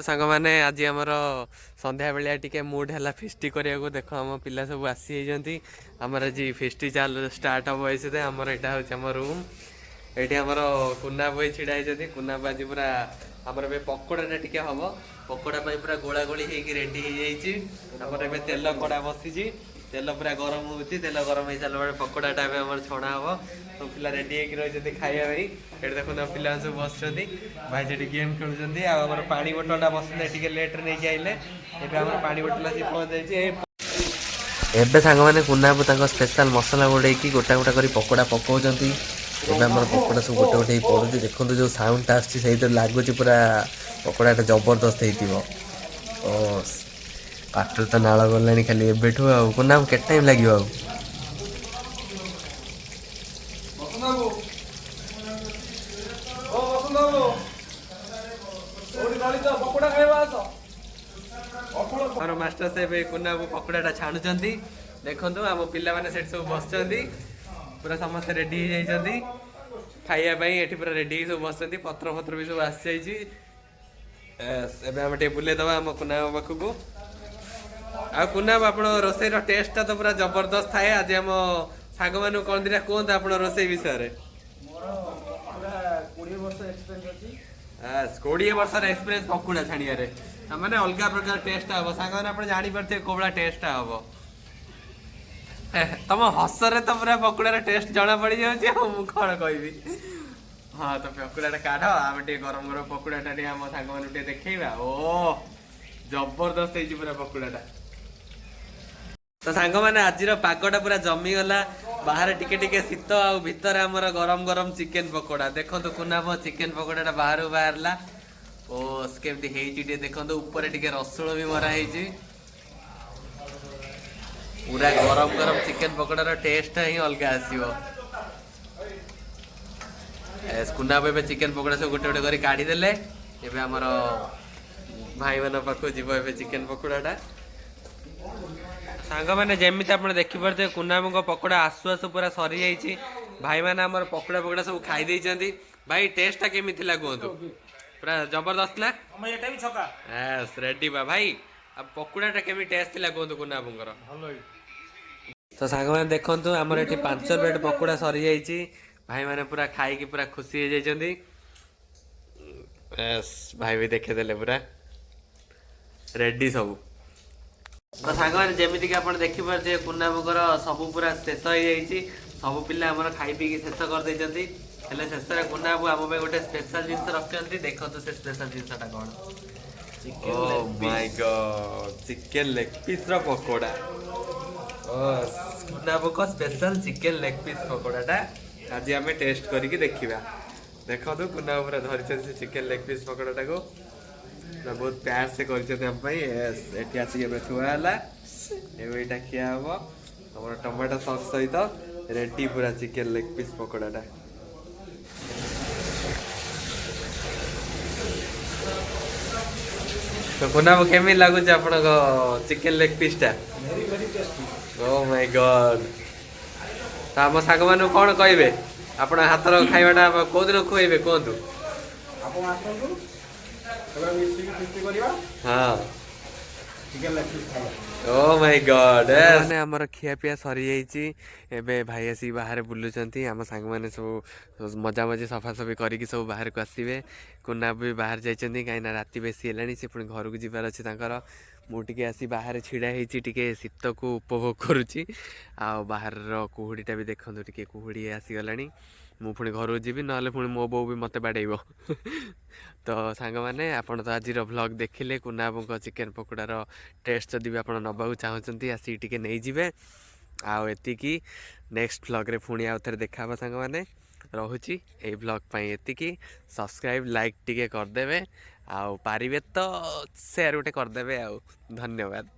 सांग मैंने आज आमर संध्या बेलिया टिके मूड है फिस्ट करने देख आम पिला सब आसी आमर आज फिस्ट चाल स्टार्ट हम ऐसे आमर यहाँ हूँ आम रूम ये आमर कुना बई छिड़ा होती कुना आज पूरा आमर ए पकोड़ा टे हम पकोड़ा पूरा गोला गोली रेडी हो तेल कड़ा बसी तेल पूरा गरम हो तेल गरम हो सारा पकोड़ा टाइम आम छणा हम सब पिला रेडी रही खाया ये देखो पिला सब बस भाई जी गेम खेलुँच आम पानी बोतलटा बसते लेट्रे नहीं आइले एवं पानी बोतल आसी पहुँच एबे सांग मैंने कुनाबू स्पेशल मसला गोटे गोटा गोटा कर पकोड़ा पकाउंट एम पकोड़ा सब गोटे गोटे पड़ू देखो जो साउंडटा आसती लगुच पूरा पकोड़ाटा जबरदस्त हो काटर तो नाल गला खाली एबेठू कुनाबू के टाइम लगे आम मास्टर साहेब कुना पकोड़ा छाणुंट देखु आम पिला मैंने सब बस पूरा समस्त रेडी हो खायापी ये पूरा रेडी सब बस पत्र पत्र भी सब आसी एम बुलेदबा आम कुना पाखक आ कुना आप रोसई टेस्टा तो पूरा जबरदस्त थाए आज आम सांग मान कौन दिना कहते आप रोसई विषय 20 वर्ष एक्सपीरियंस पकोड़ा छाड़िया मैंने अलग प्रकार टेस्ट हम सांग मैंने जापारे कौ भाया टेस्ट हम तुम हसरे तो पूरा पकोड़ार टेस्ट जना पड़ जाऊँगी कौन कह हाँ तो पकोड़ा काढ़ आम गरम गरम पकोड़ा आम सांग मान देखा ओ जबरदस्त हो पूरा पकोड़ा तो सांग मैंने आज पागटा पूरा जमीगला बाहर टिके टिके शीत आ भितर आमर गरम गरम चिकेन पकोड़ा देखो कुना चिकेन पकोड़ा बाहर बाहरला ओ केमती देखो ऊपर टिके रसुण भी मरा पूरा गरम गरम चिकेन पकोड़ार टेस्ट ही अलग आसो कुना चिकेन पकोड़ा सब गोटे गोटे कर काढ़ीदेले एवं आमर भाई मान पाखु जीव ए चिकेन पकोड़ाटा सांग मैंने जमी आप देखिपे कुनाम पकोड़ा आसु आसु पूरा सरी जाइए भाई मैंने आम पकोड़ा पकोड़ा सब खाई भाई टेस्टा केमी कहतु पूरा जबरदस्त ना रेडी बा भाई अब पकोड़ाटा केमी टेस्ट थी कहतु कुनाम तो सांग मैंने देखु आमर ये 5 प्लेट पकोड़ा सरी जाइए भाई मैंने पूरा खाई पूरा खुशी हो जाइए भाई भी देखेदेले पूरा रेडी सब तो सांग मैंने जमीक आप देखिपे कुनामुर सब पूरा शेष हो जाइए सब पिला आमर खाई पी शेष करदे शेष में कुनाबू आम गोटे स्पेशल जिन रखते देखो से स्पेशल जिनसा कौन चिकेन लेग पीस पकोड़ा कुनाबू को स्पेशल चिकेन लेग पीस पकोड़ाटा आज आम टेस्ट करके देखा देखो कुनाबू पूरा धरी चिकेन लेग पीस पकोड़ाटा को बहुत प्यार से कर आसिक थुआला एटा खिया हम आम टमाटो सस सहित रेडी पूरा चिकेन लेग पीस पकोड़ाटा तो कुनाबू केमी लगुच आप चिकेन लेग पीसटा ओ माय गॉड तो आम सांग मान कौन कहे आप हाथर खाइबाटा कौ दिन खुएबे कहतु हाँ ओ माय गॉड मैंने आमर खिया पिया सरी जाइए भाई आसिक बाहर बुलूंट आम सांग मैंने सब मजा मजी सफासफी करके सब बाहर को आसवे कुना भी बाहर जाइए कहीं राति बेसी है सी पुणी घर को जबार अच्छे मुझे आसी बाहर छिड़ा टी शीत को उपभोग करुच्ची बाहर कुहुड़ीटा भी देखो टे कुहुड़ी आसीगला मु पुणी घर को जीवी ना पुणी मो बो भी मत बाड़ेब तो सांग मैंने आपड़ तो आज व्लॉग देखिले कुनाबू चिकेन पकोड़ार टेस्ट जदि भी आप नबाक चाहते आसिक टे नहीं जाए आती नेक्स्ट व्लॉग रे पुणी आउ थे देखा सांग मैंने रोची ये व्लॉग पाई एति सब्सक्राइब लाइक टिके करदे आउ पारिबे तो शेयर गोटे करदे धन्यवाद।